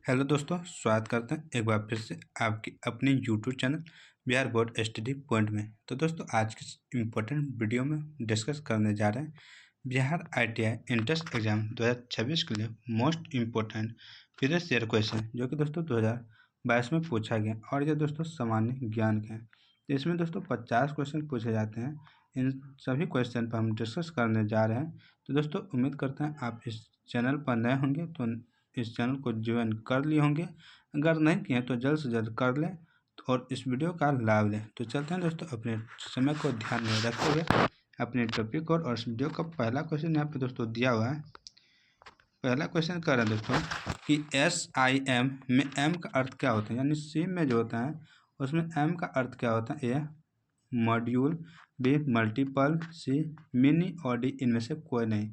Hello दोस्तों, स्वागत करते हैं एक बार फिर से आपकी अपने YouTube channel Bihar board study point में। तो दोस्तों, आज की इस इम्पोर्टेंट वीडियो में डिस्कस करने जा रहे हैं बिहार ITI इंट्रेंस एग्जाम 2026 के लिए most important previous year question, जो कि दोस्तों 2022 में पूछा गया और ये दोस्तों सामान्य ज्ञान के हैं। तो इसमें दोस्तों 50 क्वेश्चन पूछे जाते हैं। इन सभी क्वेश्चन पर हम डिस्कस करने जा रहे हैं। तो दोस्तों, उम्मीद करते हैं आप इस चैनल पर नए होंगे तो इस चैनल को ज्वाइन कर लिए होंगे। अगर नहीं किए तो जल्द से जल्द कर लें और इस वीडियो का लाभ लें। तो चलते हैं दोस्तों, अपने समय को ध्यान में रखते हुए अपने टॉपिक और इस वीडियो का पहला क्वेश्चन यहाँ पे दोस्तों दिया हुआ है। पहला क्वेश्चन कर रहे हैं दोस्तों कि SIM में M का अर्थ क्या होता है, यानी सिम में जो होता है उसमें M का अर्थ क्या होता है। A module, B multiple, C mini और D इनमें से कोई नहीं।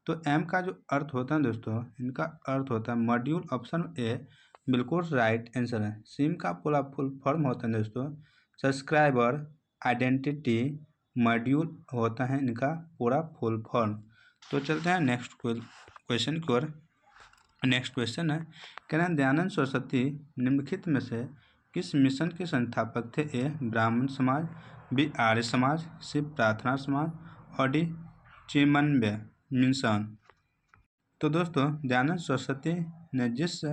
तो M का जो अर्थ होता है दोस्तों, इनका अर्थ होता है मॉड्यूल। ऑप्शन A बिल्कुल राइट आंसर है। सिम का पूरा फुल फॉर्म होता है दोस्तों सब्सक्राइबर आइडेंटिटी मॉड्यूल होता है इनका पूरा फुल फॉर्म। तो चलते हैं नेक्स्ट क्वेश्चन की ओर। नेक्स्ट क्वेश्चन है, कहना दयानंद सरस्वती निम्नलिखित में से किस मिशन के संस्थापक थे। A ब्राह्मण समाज, B आर्य समाज, C प्रार्थना समाज और D चिमन्वय मिशन। तो दोस्तों, दयानंद सरस्वती ने जिस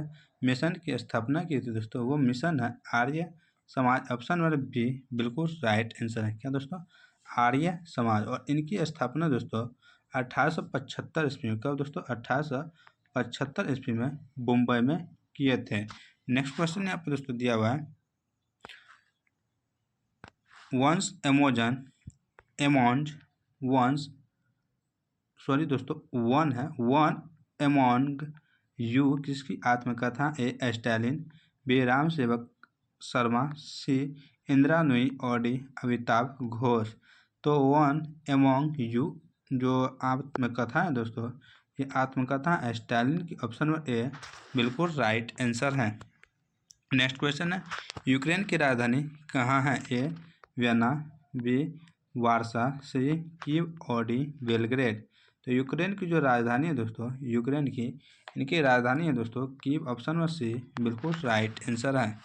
मिशन की स्थापना की थी दोस्तों, वो मिशन है Arya Samaj. Option number B बिल्कुल राइट आंसर है। क्या दोस्तों, आर्य समाज। और इनकी स्थापना दोस्तों 1875 ईस्वी में, कब दोस्तों 1875 ईस्वी में मुंबई में किए थे। नेक्स्ट क्वेश्चन यहाँ पर दोस्तों दिया हुआ है, वंस वन है वन एमोंग यू किसकी आत्मकथा। A स्टालिन, B राम सेवक शर्मा, C इंदिरा नूई और D अमिताभ घोष। तो वन एमोंग यू जो आत्मकथा है दोस्तों, ये आत्मकथा स्टालिन की। ऑप्शन नंबर A बिल्कुल राइट आंसर है। नेक्स्ट क्वेश्चन है, यूक्रेन की राजधानी कहाँ है। A Vienna, B Warsaw, C Kyiv और D बेलग्रेड। तो यूक्रेन की जो राजधानी है दोस्तों, यूक्रेन की इनकी राजधानी है दोस्तों कीव। ऑप्शन नंबर C बिल्कुल राइट आंसर है।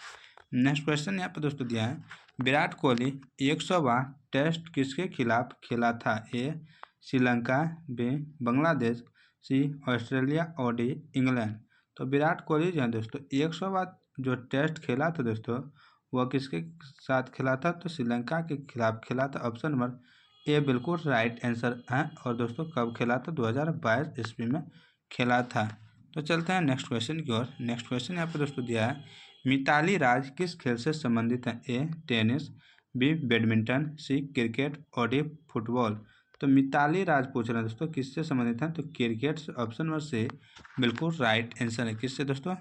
नेक्स्ट क्वेश्चन यहाँ पर दोस्तों दिया है, विराट कोहली 100वां टेस्ट किसके खिलाफ खेला था। A Sri Lanka, B Bangladesh, C Australia और D इंग्लैंड। तो विराट कोहली जो है दोस्तों 100वां जो टेस्ट खेला था दोस्तों, वह किसके साथ खेला था, तो श्रीलंका के खिलाफ खेला था। ऑप्शन नंबर A बिल्कुल राइट आंसर है। और दोस्तों कब खेला था, 2022 ईस्वी में खेला था। तो चलते हैं नेक्स्ट क्वेश्चन की ओर। नेक्स्ट क्वेश्चन यहाँ पे दोस्तों दिया है, मिताली राज किस खेल से संबंधित है। A tennis, B badminton, C cricket और D फुटबॉल। तो मिताली राज पूछ रहे हैं दोस्तों किससे संबंधित है, तो क्रिकेट से। ऑप्शन नंबर C बिल्कुल राइट आंसर है। किससे दोस्तों,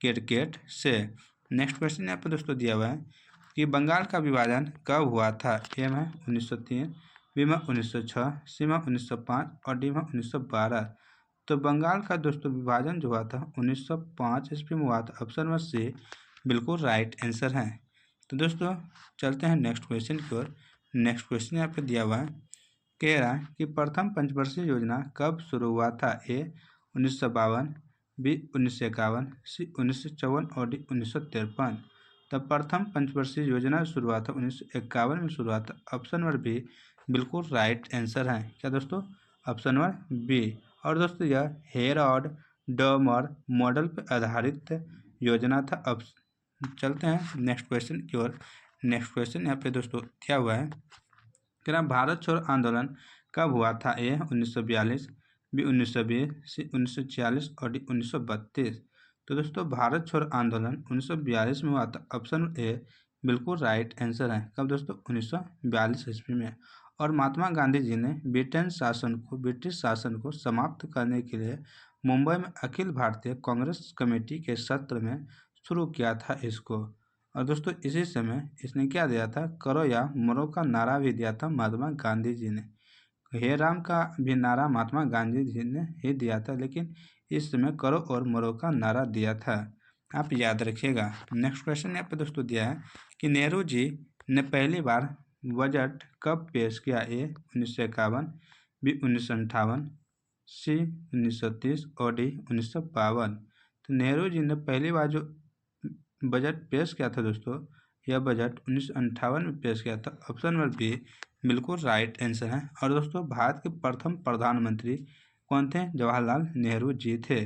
क्रिकेट से। नेक्स्ट क्वेश्चन यहाँ पर दोस्तों दिया हुआ है कि बंगाल का विभाजन कब हुआ था। A में 1903, B में 1906, C में 1905 और D में 1912। तो बंगाल का दोस्तों विभाजन जो हुआ था 1905 ईस्वी में हुआ था। ऑप्शन नंबर C बिल्कुल राइट आंसर है। तो दोस्तों चलते हैं नेक्स्ट क्वेश्चन की ओर। नेक्स्ट क्वेश्चन यहाँ पे दिया हुआ है, कह रहा है कि प्रथम पंचवर्षीय योजना कब शुरू हुआ था। A 1952, B 1951, C 1954 और D 1953। तब प्रथम पंचवर्षीय योजना शुरुआत 1951 में शुरुआत। ऑप्शन नंबर B बिल्कुल राइट आंसर है। क्या दोस्तों, ऑप्शन नंबर B। और दोस्तों यह हेरोल्ड डर्मर मॉडल पर आधारित योजना था। अब चलते हैं नेक्स्ट क्वेश्चन की ओर। नेक्स्ट क्वेश्चन यहाँ पे दोस्तों क्या हुआ है, क्या भारत छोड़ो आंदोलन कब हुआ था। A 1942, B 1920, C 1946 और D 1932। तो दोस्तों भारत छोड़ो आंदोलन 1942 में हुआ था। ऑप्शन A बिल्कुल राइट आंसर है। कब दोस्तों, 1942 ईस्वी में। और महात्मा गांधी जी ने ब्रिटिश शासन को समाप्त करने के लिए मुंबई में अखिल भारतीय कांग्रेस कमेटी के सत्र में शुरू किया था इसको। और दोस्तों इसी समय इसने क्या दिया था, करो या मरो का नारा भी दिया था महात्मा गांधी जी ने। हे राम का भी नारा महात्मा गांधी जी ने ही दिया था, लेकिन इस समय करो और मरो का नारा दिया था, आप याद रखिएगा। नेक्स्ट क्वेश्चन यहाँ पे दोस्तों दिया है कि नेहरू जी ने पहली बार बजट कब पेश किया। A 1951, B 1958, C 1930 और D 1952। तो नेहरू जी ने पहली बार जो बजट पेश किया था दोस्तों, यह बजट 1958 में पेश किया था। ऑप्शन नंबर बी बिल्कुल राइट आंसर है। और दोस्तों भारत के प्रथम प्रधानमंत्री कौन थे? जवाहरलाल नेहरू जी थे।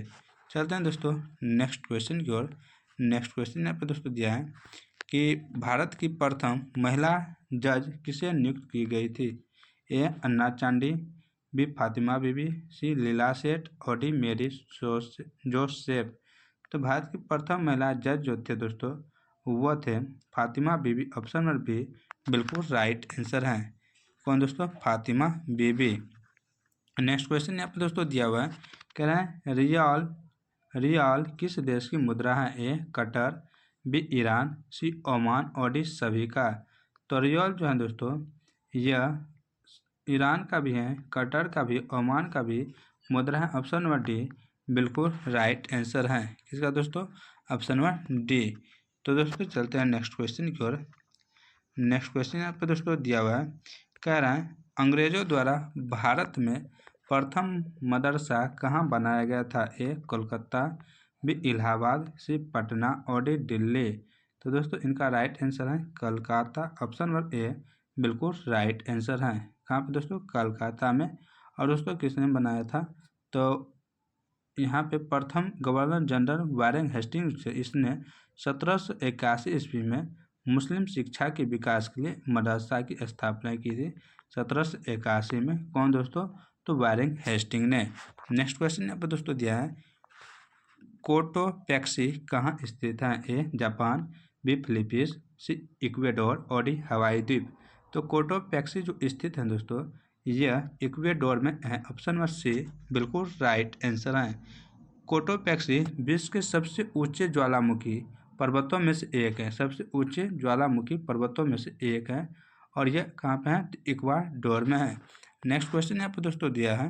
चलते हैं दोस्तों नेक्स्ट क्वेश्चन की ओर। नेक्स्ट क्वेश्चन यहाँ पे दोस्तों दिया है कि भारत की प्रथम महिला जज किसे नियुक्त की गई थी? ए अन्ना चांडी, बी फातिमा बीबी, सी लीला सेठ और डी मेरी जोसेफ। तो भारत की प्रथम महिला जज जो थे दोस्तों वो थे फातिमा बीबी। ऑप्शन नंबर बी बिल्कुल राइट आंसर है। कौन दोस्तों? फातिमा बीबी। नेक्स्ट क्वेश्चन यहाँ पे दोस्तों दिया हुआ है, कह रहे हैं रियाल किस देश की मुद्रा है? ए कतर, बी ईरान, सी ओमान और डी सभी का। तो रियाल जो है दोस्तों यह ईरान का भी है, कतर का भी, ओमान का भी मुद्रा है। ऑप्शन नंबर डी बिल्कुल राइट आंसर है। किसका दोस्तों? Option number D. तो दोस्तों चलते हैं नेक्स्ट क्वेश्चन की ओर। नेक्स्ट क्वेश्चन यहाँ पे दोस्तों दिया हुआ है, कह रहा है अंग्रेजों द्वारा भारत में प्रथम मदरसा कहाँ बनाया गया था? ए कोलकाता, बी इलाहाबाद, सी पटना और डी दिल्ली। तो दोस्तों इनका राइट आंसर है कलकत्ता। ऑप्शन नंबर ए बिल्कुल राइट आंसर है। कहाँ पे दोस्तों? कलकत्ता में। और दोस्तों किसने बनाया था? तो यहाँ पे प्रथम गवर्नर जनरल वारेन हेस्टिंग्स से इसने 1781 ईस्वी में मुस्लिम शिक्षा के विकास के लिए मदरसा की स्थापना की थी। 1781 में। कौन दोस्तों? तो वारेन हेस्टिंग ने। नेक्स्ट क्वेश्चन यहाँ पर दोस्तों दिया है, कोटोपैक्सी कहाँ स्थित है? ए जापान, बी फिलीपींस, सी इक्वेडोर और डी हवाई द्वीप। तो कोटोपैक्सी जो स्थित है दोस्तों यह इक्वेडोर में है। ऑप्शन नंबर सी बिल्कुल राइट आंसर है। कोटोपैक्सी विश्व के सबसे ऊंचे ज्वालामुखी पर्वतों में से एक है। सबसे ऊंचे ज्वालामुखी पर्वतों में से एक है और यह कहाँ पे है? तो इक्वाडोर में है। नेक्स्ट क्वेश्चन यहाँ पर दोस्तों दिया है,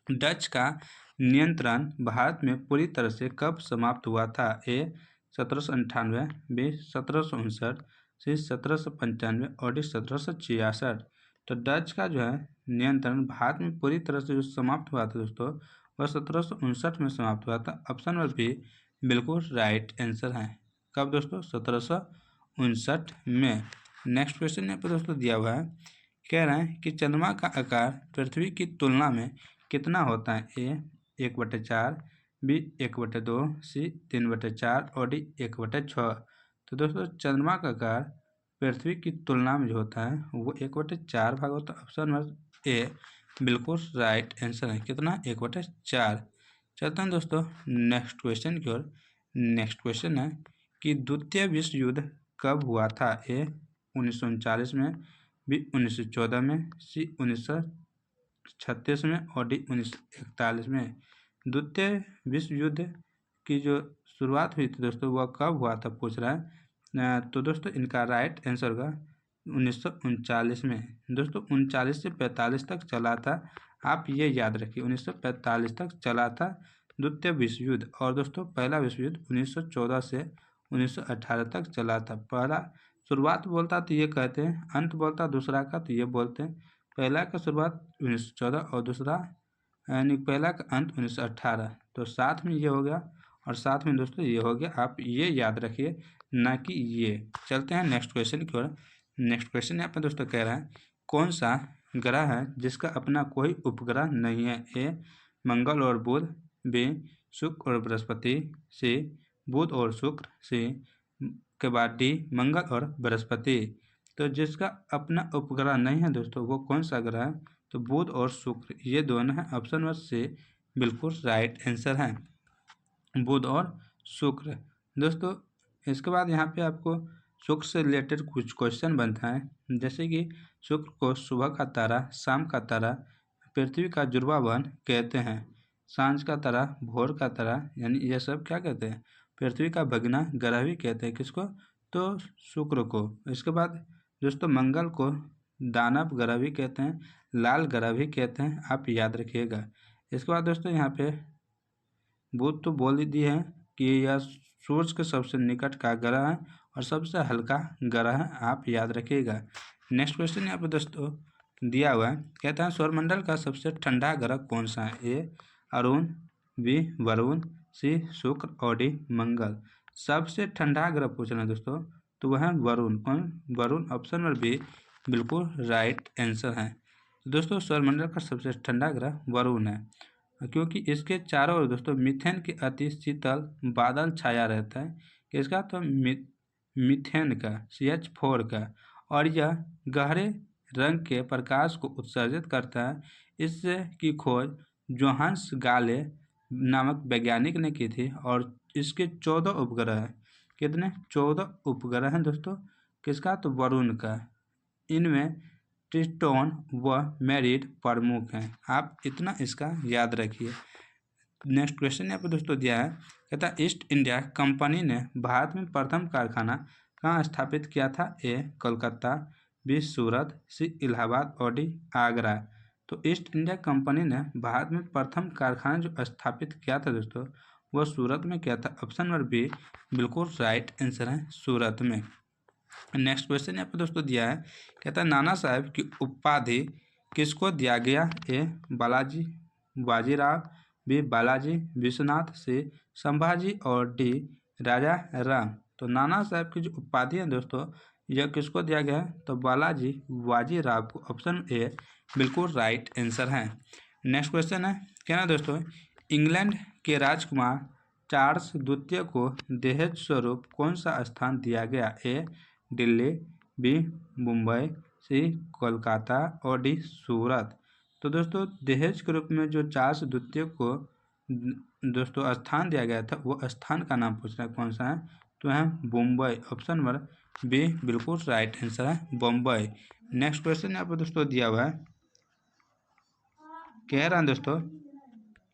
डच का नियंत्रण भारत में पूरी तरह से कब समाप्त हुआ था? ए 1798, बी 1759, सी 1795 और डी 1766। तो डच का जो है नियंत्रण भारत में पूरी तरह से जो समाप्त हुआ था दोस्तों वह 1759 में समाप्त हुआ था। ऑप्शन नंबर बी बिल्कुल राइट आंसर है। कब दोस्तों? 1759 में। नेक्स्ट क्वेश्चन यहाँ पर दोस्तों दिया हुआ है, कह रहे हैं कि चंद्रमा का आकार पृथ्वी की तुलना में कितना होता है? ए 1/4, बी 1/2, सी 3/4 और डी 1/6। तो दोस्तों चंद्रमा का आकार पृथ्वी की तुलना में जो होता है वो 1/4 भाग होता है। ऑप्शन नंबर ए बिल्कुल राइट आंसर है। कितना? 1/4। चलते हैं दोस्तों नेक्स्ट क्वेश्चन की ओर। नेक्स्ट क्वेश्चन है कि द्वितीय विश्व युद्ध कब हुआ था? ए 1939 में, बी 1914 में, सी 1936 में और डी 1941 में। द्वितीय विश्व युद्ध की जो शुरुआत हुई थी दोस्तों वह कब हुआ था पूछ रहा है। तो दोस्तों इनका राइट आंसर होगा 1939 में। दोस्तों 39 से 45 तक चला था। आप ये याद रखिए 1945 तक चला था द्वितीय विश्व युद्ध। और दोस्तों पहला विश्व युद्ध 1914 से 1918 तक चला था। पहला शुरुआत बोलता तो ये कहते हैं, अंत बोलता दूसरा का तो ये बोलते हैं। पहला का शुरुआत 1914 और दूसरा यानी पहला का अंत 1918। तो साथ में ये हो गया और साथ में दोस्तों ये हो गया। आप ये याद रखिए ना कि ये। चलते हैं नेक्स्ट क्वेश्चन की ओर। नेक्स्ट क्वेश्चन यहाँ पर दोस्तों कह रहा है, कौन सा ग्रह है जिसका अपना कोई उपग्रह नहीं है? ए मंगल और बुध, बी शुक्र और बृहस्पति, सी बुध और शुक्र, सी के बाद डी मंगल और बृहस्पति। तो जिसका अपना उपग्रह नहीं है दोस्तों वो कौन सा ग्रह है? तो बुध और शुक्र ये दोनों हैं। ऑप्शन नंबर सी बिल्कुल राइट आंसर है, बुध और शुक्र। दोस्तों इसके बाद यहाँ पे आपको शुक्र से रिलेटेड कुछ क्वेश्चन बनता है, जैसे कि शुक्र को सुबह का तारा, शाम का तारा, पृथ्वी का जुड़वा बहन कहते हैं, सांझ का तारा, भोर का तारा, यानी ये सब क्या कहते हैं? पृथ्वी का भगना ग्रह भी कहते हैं। किसको? तो शुक्र को। इसके बाद दोस्तों मंगल को दानव ग्रह भी कहते हैं, लाल ग्रह भी कहते हैं, आप याद रखिएगा। इसके बाद दोस्तों यहाँ पे बुध तो बोल ही दी है कि यह सूर्य के सबसे निकट का ग्रह है और सबसे हल्का ग्रह है, आप याद रखिएगा। नेक्स्ट क्वेश्चन यहाँ पे दोस्तों दिया हुआ है, कहता है सौरमंडल का सबसे ठंडा ग्रह कौन सा है? ए अरुण, बी वरुण, सी शुक्र और डी मंगल। सबसे ठंडा ग्रह पूछ रहे हैं दोस्तों, तो वह है वरुण। कौन? वरुण। ऑप्शन नंबर बी बिल्कुल राइट आंसर है। दोस्तों सौरमंडल का सबसे ठंडा ग्रह वरुण है, क्योंकि इसके चारों ओर दोस्तों मीथेन के अति शीतल बादल छाया रहता है। किसका? तो मीथेन का, CH4 का। और यह गहरे रंग के प्रकाश को उत्सर्जित करता है। इससे की खोज जोहान्स गाले नामक वैज्ञानिक ने की थी। और इसके 14 उपग्रह हैं। कितने? 14 उपग्रह हैं दोस्तों। किसका? तो वरुण का। इनमें ट्रिस्टोन व मेरिट प्रमुख हैं। आप इतना इसका याद रखिए। नेक्स्ट क्वेश्चन यहाँ पे दोस्तों दिया है, कहता है ईस्ट इंडिया कंपनी ने भारत में प्रथम कारखाना कहाँ स्थापित किया था? ए कोलकाता, बी सूरत, सी इलाहाबाद और डी आगरा। तो ईस्ट इंडिया कंपनी ने भारत में प्रथम कारखाना जो स्थापित किया था दोस्तों, वह सूरत में किया था। ऑप्शन नंबर बी बिल्कुल राइट आंसर है, सूरत में। नेक्स्ट क्वेश्चन यहाँ पे दोस्तों दिया है, कहता है नाना साहब की उपाधि किसको दिया गया? ए बालाजी बाजीराव, बी बालाजी विश्वनाथ, सी संभाजी और डी राजा राम। तो नाना साहब की जो उपाधि है दोस्तों, यह किसको दिया गया है? तो बालाजी बाजीराव को। ऑप्शन ए बिल्कुल राइट आंसर है। नेक्स्ट क्वेश्चन है, क्या ना दोस्तों, इंग्लैंड के राजकुमार चार्ल्स द्वितीय को दहेज स्वरूप कौन सा स्थान दिया गया? ए दिल्ली, बी मुंबई, सी कोलकाता और डी सूरत। तो दोस्तों दहेज के रूप में जो चार्ल्स द्वितीय को दोस्तों स्थान दिया गया था, वो स्थान का नाम पूछ रहा है, कौन सा है? तो है मुंबई। ऑप्शन नंबर बी बिल्कुल राइट आंसर है, मुंबई। नेक्स्ट क्वेश्चन यहाँ पर दोस्तों दिया हुआ है, कह रहा है दोस्तों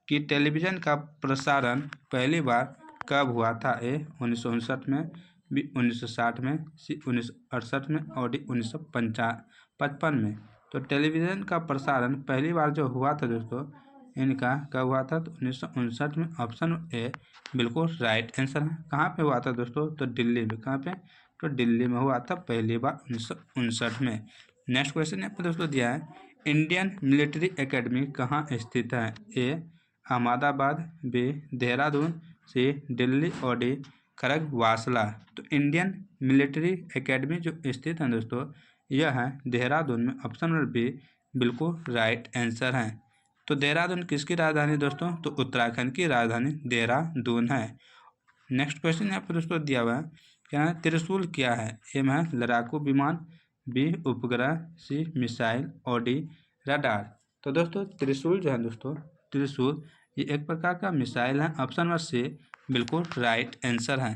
कि टेलीविज़न का प्रसारण पहली बार कब हुआ था? ए 1959 में, बी 1960 में, सी 1968 में और डी 1955 में। तो टेलीविज़न का प्रसारण पहली बार जो हुआ था दोस्तों, इनका कब हुआ था? तो 1959 में। ऑप्शन ए बिल्कुल राइट आंसर है। कहाँ पे हुआ था दोस्तों? तो दिल्ली में। कहाँ पे? तो दिल्ली में हुआ था पहली बार 1959 में। नेक्स्ट क्वेश्चन यहाँ पे दोस्तों दिया है, इंडियन मिलिट्री एकेडमी कहाँ स्थित है? ए अहमदाबाद, बी देहरादून, सी दिल्ली और डी खड़गवासला। तो इंडियन मिलिट्री एकेडमी जो स्थित है दोस्तों, यह है देहरादून में। ऑप्शन नंबर बी बिल्कुल राइट आंसर है। तो देहरादून किसकी राजधानी दोस्तों? तो उत्तराखंड की राजधानी देहरादून है। नेक्स्ट क्वेश्चन यहाँ पर दोस्तों दिया हुआ है, क्या है? त्रिशूल क्या है? ए में है लड़ाकू विमान, बी उपग्रह, सी मिसाइल और डी रडार। तो दोस्तों त्रिशूल जो है दोस्तों, त्रिशूल ये एक प्रकार का मिसाइल है। ऑप्शन नंबर सी बिल्कुल राइट आंसर है।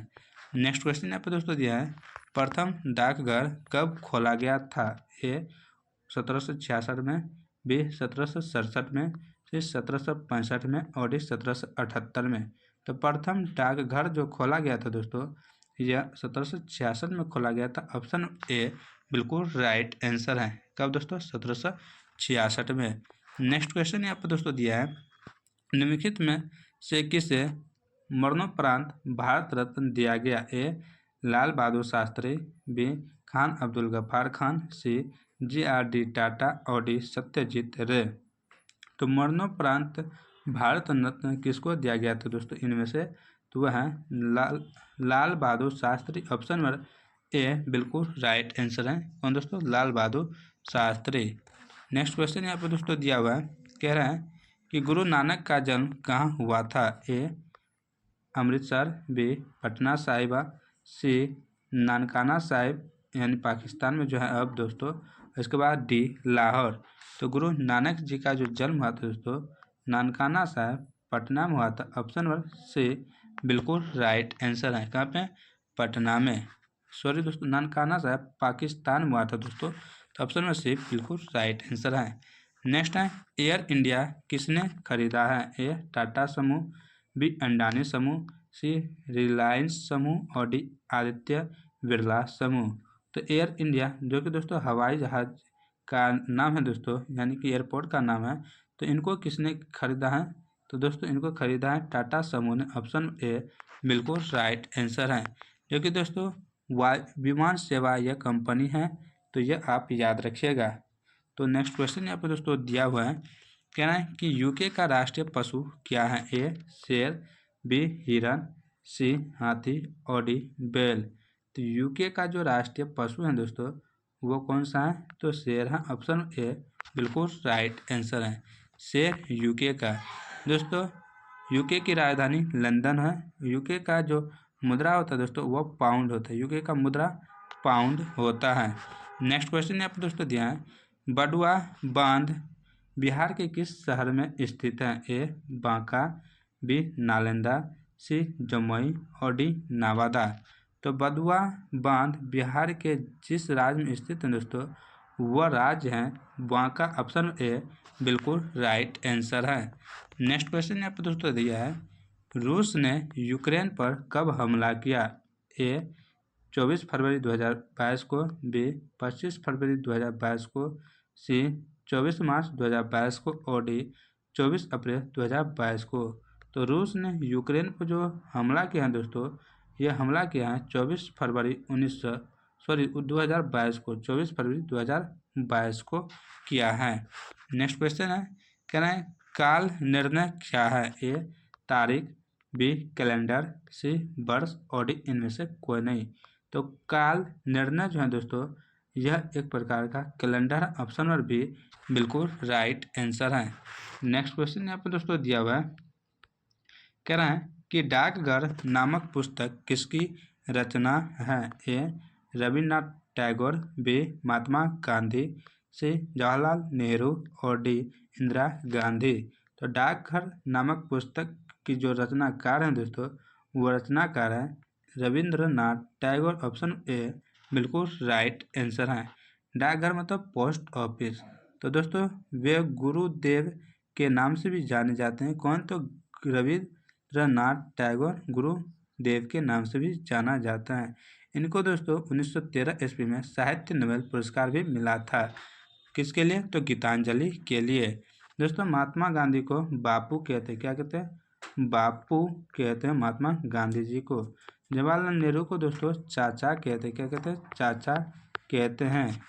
नेक्स्ट क्वेश्चन यहाँ पर दोस्तों दिया है, प्रथम डाकघर कब खोला गया था? ए 1766 में, बी 1767 में, सी 1765 में और डी 1778 में। तो प्रथम डाकघर जो खोला गया था दोस्तों, यह 1766 में खोला गया था। ऑप्शन ए बिल्कुल राइट आंसर है। कब दोस्तों? 1766 में। नेक्स्ट क्वेश्चन यहाँ पर दोस्तों दिया है, निम्नलिखित में से किसे मरणोपरांत भारत रत्न दिया गया? ए लाल बहादुर शास्त्री, बी खान अब्दुल गफ्फार खान, सी JRD टाटा और डी सत्यजीत रे। तो मरणोपरांत भारत रत्न किसको दिया गया था दोस्तों इनमें से? तो वह है Lal Bahadur Shastri. Option number A बिल्कुल राइट आंसर है। कौन दोस्तों? लाल बहादुर शास्त्री। नेक्स्ट क्वेश्चन यहाँ पर दोस्तों दिया हुआ है, कह रहा है कि गुरु नानक का जन्म कहाँ हुआ था? ए अमृतसर, बी पटना साहिबा, सी नानकाना साहिब यानी पाकिस्तान में जो है अब दोस्तों, इसके बाद डी लाहौर। तो गुरु नानक जी का जो जन्म हुआ था दोस्तों, नानकाना साहिब पटना में हुआ था। ऑप्शन नंबर सी बिल्कुल राइट आंसर है। कहाँ पे? पटना में। सॉरी दोस्तों, नानकाना साहिब पाकिस्तान में हुआ था दोस्तों। तो ऑप्शन नंबर सी बिल्कुल राइट आंसर है। नेक्स्ट है, एयर इंडिया किसने खरीदा है? ए टाटा समूह, बी अंडानी समूह, सी रिलायंस समूह और डी आदित्य बिरला समूह। तो एयर इंडिया जो कि दोस्तों हवाई जहाज का नाम है दोस्तों, यानी कि एयरपोर्ट का नाम है, तो इनको किसने खरीदा है? तो दोस्तों इनको खरीदा है टाटा समूह ने। ऑप्शन ए बिल्कुल राइट आंसर है। जो कि दोस्तों विमान सेवा यह कंपनी है, तो यह आप याद रखिएगा। तो नेक्स्ट क्वेश्चन यहाँ पर दोस्तों दिया हुआ है, कहना है कि यूके का राष्ट्रीय पशु क्या है? ए शेर, बी हिरन, सी हाथी और डी बैल। तो यूके का जो राष्ट्रीय पशु है दोस्तों वो कौन सा है? तो शेर है। ऑप्शन ए बिल्कुल राइट आंसर है, शेर यूके का। दोस्तों यूके की राजधानी लंदन है। यूके का जो मुद्रा होता है दोस्तों वो पाउंड होता है। यूके का मुद्रा पाउंड होता है। नेक्स्ट क्वेश्चन यहाँ पर दोस्तों दिया है बडुआ बांध बिहार के किस शहर में स्थित है? ए बांका, बी नालंदा, सी जमुई और डी नवादा। तो बडुआ बांध बिहार के जिस राज्य में स्थित है दोस्तों वह राज्य है बांका। ऑप्शन ए बिल्कुल राइट आंसर है। नेक्स्ट क्वेश्चन यहाँ पर दोस्तों दिया है रूस ने यूक्रेन पर कब हमला किया? ए 24 फरवरी 2022 को, बी 25 फरवरी 2022 को, सी 24 मार्च 2022 को और डी 24 अप्रैल 2022 को। तो रूस ने यूक्रेन पर जो हमला किया है दोस्तों यह हमला किया है 24 फरवरी 2022 को, 24 फरवरी 2022 को किया है। नेक्स्ट क्वेश्चन है कह रहे हैं काल निर्णय क्या है? ए तारीख, बी कैलेंडर, सी वर्ष और डी इनमें से कोई नहीं। तो काल निर्णय जो है दोस्तों यह एक प्रकार का कैलेंडर है। ऑप्शन नंबर बी बिल्कुल राइट आंसर है। नेक्स्ट क्वेश्चन यहाँ पर दोस्तों दिया हुआ है कह रहा है कि डाकघर नामक पुस्तक किसकी रचना है? ए रविन्द्रनाथ टैगोर, बी महात्मा गांधी, सी जवाहरलाल नेहरू और डी इंदिरा गांधी। तो डाकघर नामक पुस्तक की जो रचनाकार हैं दोस्तों वो रचनाकार है रविंद्रनाथ टैगोर। ऑप्शन ए बिल्कुल राइट आंसर है। डाकघर मतलब पोस्ट ऑफिस। तो दोस्तों वे गुरुदेव के नाम से भी जाने जाते हैं। कौन? तो रविंद्रनाथ टैगोर गुरुदेव के नाम से भी जाना जाता है। इनको दोस्तों 1913 ईस्वी में साहित्य नोबेल पुरस्कार भी मिला था। किसके लिए? तो गीतांजलि के लिए। दोस्तों महात्मा गांधी को बापू कहते हैं। क्या कहते हैं? बापू कहते हैं महात्मा गांधी जी को। जवाहरलाल नेहरू को दोस्तों चाचा कहते हैं। क्या कहते हैं? चाचा कहते हैं।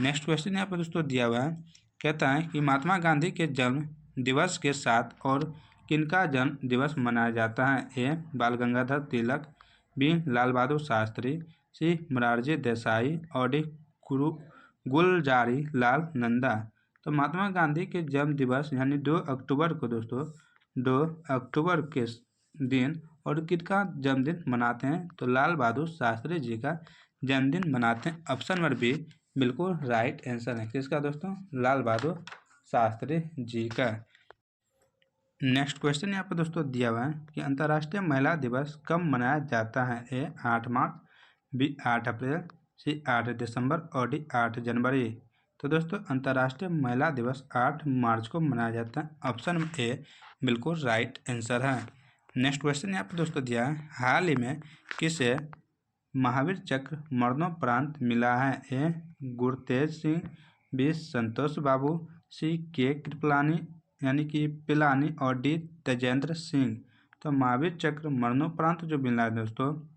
नेक्स्ट क्वेश्चन यहाँ पर दोस्तों दिया हुआ है कहता है कि महात्मा गांधी के जन्म दिवस के साथ और किनका जन्म दिवस मनाया जाता है? ए बाल गंगाधर तिलक, बी लाल बहादुर शास्त्री, सी मोरारजी देसाई और डी गुलजारी लाल नंदा। तो महात्मा गांधी के जन्म दिवस यानी 2 अक्टूबर को दोस्तों 2 अक्टूबर के दिन और किसका जन्मदिन मनाते हैं? तो लाल बहादुर शास्त्री जी का जन्मदिन मनाते हैं। ऑप्शन नंबर बी बिल्कुल राइट आंसर है। किसका दोस्तों? लाल बहादुर शास्त्री जी का। नेक्स्ट क्वेश्चन यहाँ पर दोस्तों दिया हुआ है कि अंतर्राष्ट्रीय महिला दिवस कब मनाया जाता है? ए 8 मार्च, बी 8 अप्रैल, सी 8 दिसंबर और डी 8 जनवरी। तो दोस्तों अंतर्राष्ट्रीय महिला दिवस 8 मार्च को मनाया जाता है। ऑप्शन ए बिल्कुल राइट आंसर है। नेक्स्ट क्वेश्चन यहाँ पर दोस्तों दिया है हाल ही में किसे महावीर चक्र मरणोपरांत मिला है? ए गुरतेज सिंह, बी संतोष बाबू, सी के कृपलानी यानी कि पिलानी और डी तेजेंद्र सिंह। तो महावीर चक्र मरणोपरांत जो मिला है दोस्तों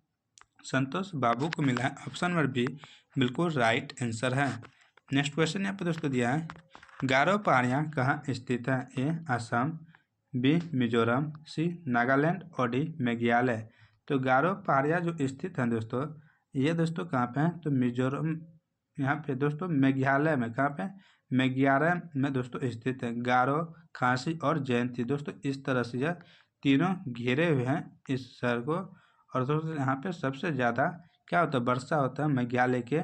संतोष बाबू को मिला है। ऑप्शन नंबर बी बिल्कुल राइट आंसर है। नेक्स्ट क्वेश्चन यहाँ पर दोस्तों दिया है गारो पहाड़ियाँ कहाँ स्थित है? ए असम, बी मिजोरम, सी नागालैंड और डी मेघालय। तो गारो पहाड़ियाँ जो स्थित हैं दोस्तों ये दोस्तों कहाँ पे हैं? तो मिजोरम यहाँ पे दोस्तों मेघालय में। कहाँ पे? मेघालय में दोस्तों स्थित है। गारो, खासी और जयंती दोस्तों इस तरह से यह तीनों घेरे हुए हैं इस शहर को। और दोस्तों यहाँ पे सबसे ज़्यादा क्या होता है? वर्षा होता है मेघालय के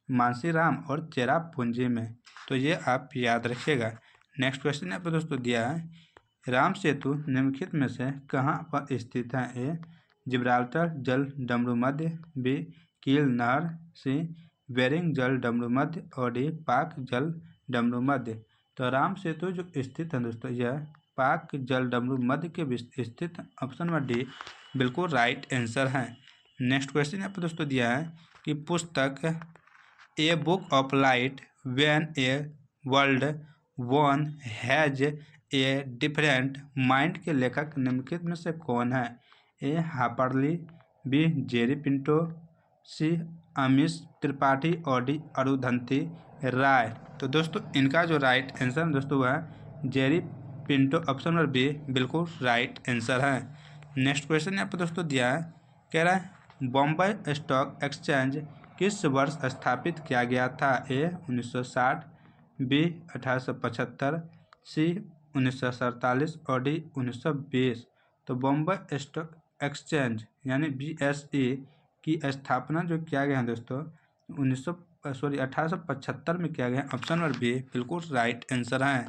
मानसीराम और चेरापूंजी में। तो ये आप याद रखिएगा। नेक्स्ट क्वेश्चन यहाँ पर दोस्तों दिया है राम सेतु निम्नलिखित में से कहाँ पर स्थित है? ए जिब्राल्टर जल डमरू मध्य, बी कील नहर, सी बेरिंग जल डमरू मध्य और डी पाक जल डमरू मध्य। तो राम सेतु जो स्थित है दोस्तों यह पाक जल डमरू मध्य के स्थित। ऑप्शन नंबर डी बिल्कुल राइट आंसर है। नेक्स्ट क्वेश्चन यहाँ पर दोस्तों दिया है कि पुस्तक a book of light when a world one has a different mind के लेखक निम्नलिखित में से कौन है? ए हार्पर ली, बी जेरी पिंटो, सी अमीश त्रिपाठी और डी अरुंधति राय। तो दोस्तों इनका जो राइट आंसर दोस्तों वह Jerry Pinto. Option number b बिल्कुल राइट आंसर है। नेक्स्ट क्वेश्चन यहाँ पर दोस्तों दिया है, कह रहा है बॉम्बे स्टॉक एक्सचेंज किस वर्ष स्थापित किया गया था? ए 1960, बी 1875, सी 1947 और डी 1920। तो बॉम्बे स्टॉक एक्सचेंज यानी BSE की स्थापना जो किया गया है दोस्तों 1875 में किया गया है। ऑप्शन नंबर बी बिल्कुल राइट आंसर है।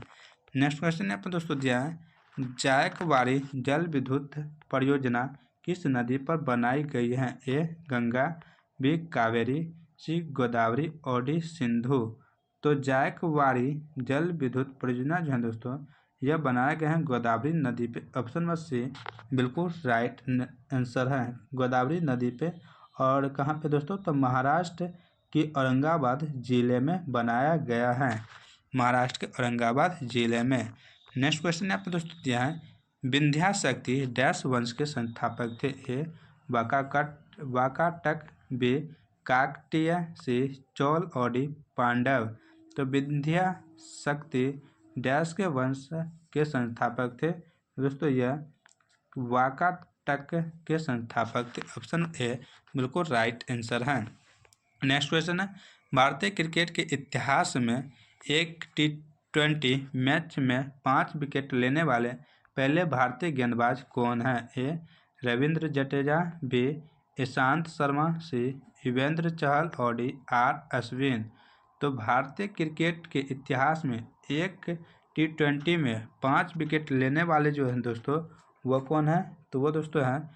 नेक्स्ट क्वेश्चन यहाँ पर दोस्तों दिया है, जायकवाड़ी जल विद्युत परियोजना किस नदी पर बनाई गई है? ए गंगा, बी कावेरी, सी गोदावरी और डी सिंधु। तो जायकवाड़ी जल विद्युत परियोजना जो है दोस्तों यह बनाया गया है गोदावरी नदी पे। ऑप्शन नंबर सी बिल्कुल राइट आंसर है, गोदावरी नदी पे। और कहाँ पे दोस्तों? तो महाराष्ट्र की औरंगाबाद जिले में बनाया गया है, महाराष्ट्र के औरंगाबाद जिले में। नेक्स्ट क्वेश्चन यहाँ पे दोस्तों दिया है, विंध्याशक्ति डैश वंश के संस्थापक थे? ए वाकाटक, बी काकतीय, सी चोल और डी पांडव। तो विंध्याशक्ति डैश के वंश के संस्थापक थे दोस्तों, यह वाकाटक के संस्थापक थे। ऑप्शन ए बिल्कुल राइट आंसर है। नेक्स्ट क्वेश्चन है, भारतीय क्रिकेट के इतिहास में एक T20 मैच में 5 विकेट लेने वाले पहले भारतीय गेंदबाज कौन है? ए रविंद्र जडेजा, बी ईशांत शर्मा, सी युजवेंद्र चहल और डी आर अश्विन। तो भारतीय क्रिकेट के इतिहास में एक T20 में 5 विकेट लेने वाले जो हैं दोस्तों वो कौन है? तो वो दोस्तों हैं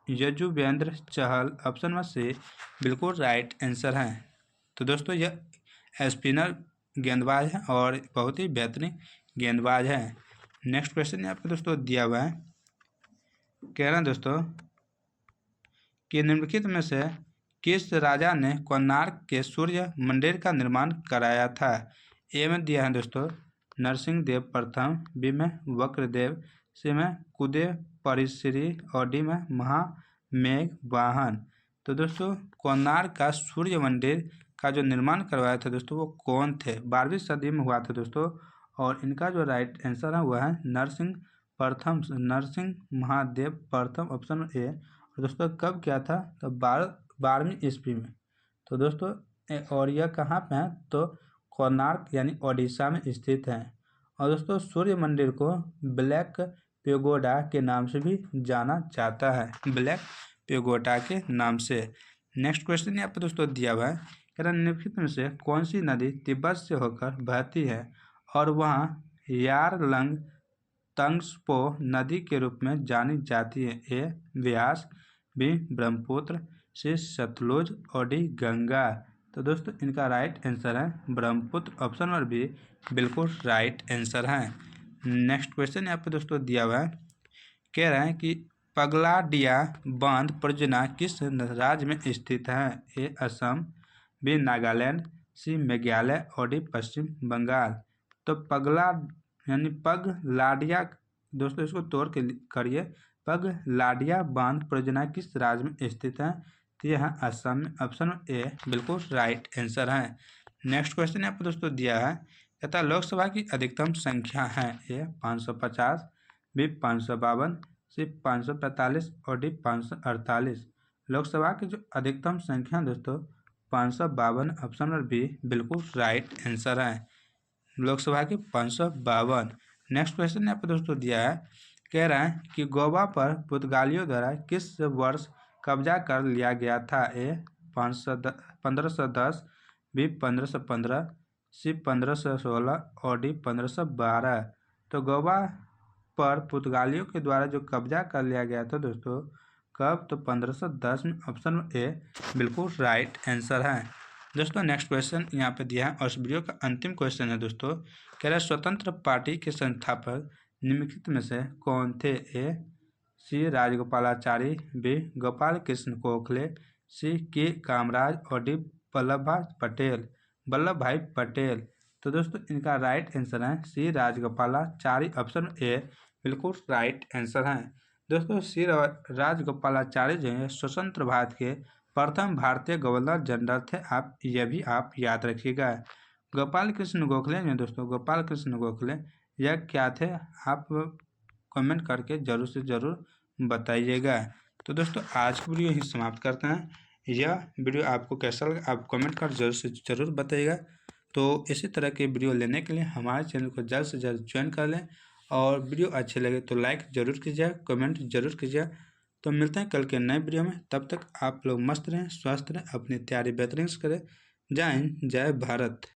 युजवेंद्र चहल। ऑप्शन में से बिल्कुल राइट आंसर है। तो दोस्तों यह स्पिनर गेंदबाज है और बहुत ही बेहतरीन गेंदबाज है। नेक्स्ट क्वेश्चन यहाँ पे दोस्तों दिया हुआ है, कह रहे हैं दोस्तों कि निम्नलिखित में से किस राजा ने कोणार्क के सूर्य मंदिर का निर्माण कराया था? ए में दिया है दोस्तों नरसिंह देव प्रथम, बी में वक्रदेव, सी में कुदे परिश्री और डी में महामेघवाहन। तो दोस्तों कोणार्क का सूर्य मंदिर का जो निर्माण करवाया था दोस्तों वो कौन थे? 12वीं सदी में हुआ था दोस्तों। और इनका जो राइट आंसर है वह है नरसिंह प्रथम, नरसिंह महादेव प्रथम। Option A. और दोस्तों कब किया था? तो 12वीं ईस्वी में। तो दोस्तों और यह कहाँ पे है? तो कोणार्क यानी ओडिशा में स्थित है। और दोस्तों सूर्य मंदिर को ब्लैक पेगोडा के नाम से भी जाना जाता है, ब्लैक पेगोडा के नाम से। नेक्स्ट क्वेश्चन यहाँ पर दोस्तों दिया हुआ है, निम्नलिखित में से कौन सी नदी तिब्बत से होकर बहती है और वहाँ यारलंग तंगस्पो नदी के रूप में जानी जाती है? ए व्यास, बी ब्रह्मपुत्र, सी सतलुज और डी गंगा। तो दोस्तों इनका राइट आंसर है ब्रह्मपुत्र। ऑप्शन नंबर बी बिल्कुल राइट आंसर है। नेक्स्ट क्वेश्चन यहाँ पे दोस्तों दिया हुआ है, कह रहे हैं कि पगलाडिया बांध परियोजना किस राज्य में स्थित है? ए असम, बी नागालैंड, सी मेघालय और डी पश्चिम बंगाल। तो पगला यानी पगलाडिया दोस्तों इसको तोड़ के करिए, पगलाडिया बांध परियोजना किस राज्य में स्थित है? तो यह है असम में। ऑप्शन ए बिल्कुल राइट आंसर है। नेक्स्ट क्वेश्चन यहाँ पर दोस्तों दिया है, कहता लोकसभा की अधिकतम संख्या है? ए 550, बी 552, सी 545 और डी 548। लोकसभा की जो अधिकतम संख्या है दोस्तों 552। ऑप्शन नंबर बी बिल्कुल राइट आंसर है, लोकसभा की 552। नेक्स्ट क्वेश्चन यहाँ पर दोस्तों दिया है, कह रहा है कि गोवा पर पुर्तगालियों द्वारा किस वर्ष कब्जा कर लिया गया था? ए 1510, बी 1515, सी 1516 और डी 1512। तो गोवा पर पुर्तगालियों के द्वारा जो कब्जा कर लिया गया था दोस्तों कब? तो 1510 में। ऑप्शन ए बिल्कुल राइट आंसर है। दोस्तों नेक्स्ट क्वेश्चन यहाँ पे दिया है और इस वीडियो का अंतिम क्वेश्चन है दोस्तों, कह रहा है स्वतंत्र पार्टी के संस्थापक निम्नलिखित में से कौन थे? ए सी राजगोपालाचारी, बी गोपाल कृष्ण गोखले, सी के कामराज और डी वल्लभ भाई पटेल। तो दोस्तों इनका राइट आंसर है सी राजगोपालाचारी। ऑप्शन ए बिल्कुल राइट आंसर है। दोस्तों सी राजगोपालाचारी जो है स्वतंत्र भारत के प्रथम भारतीय गवर्नर जनरल थे। आप यह भी आप याद रखिएगा। गोपाल कृष्ण गोखले में दोस्तों गोपाल कृष्ण गोखले यह क्या थे? आप कमेंट करके ज़रूर से ज़रूर बताइएगा। तो दोस्तों आज की वीडियो यहीं समाप्त करते हैं। यह वीडियो आपको कैसा लगा आप कमेंट कर जरूर से ज़रूर बताइएगा। तो इसी तरह के वीडियो लेने के लिए हमारे चैनल को जल्द से जल्द ज्वाइन कर लें और वीडियो अच्छे लगे तो लाइक ज़रूर कीजिए, कमेंट ज़रूर कीजिए। तो मिलते हैं कल के नए वीडियो में, तब तक आप लोग मस्त रहें, स्वस्थ रहें, अपनी तैयारी बेहतरीन से करें। जय हिंद, जय भारत।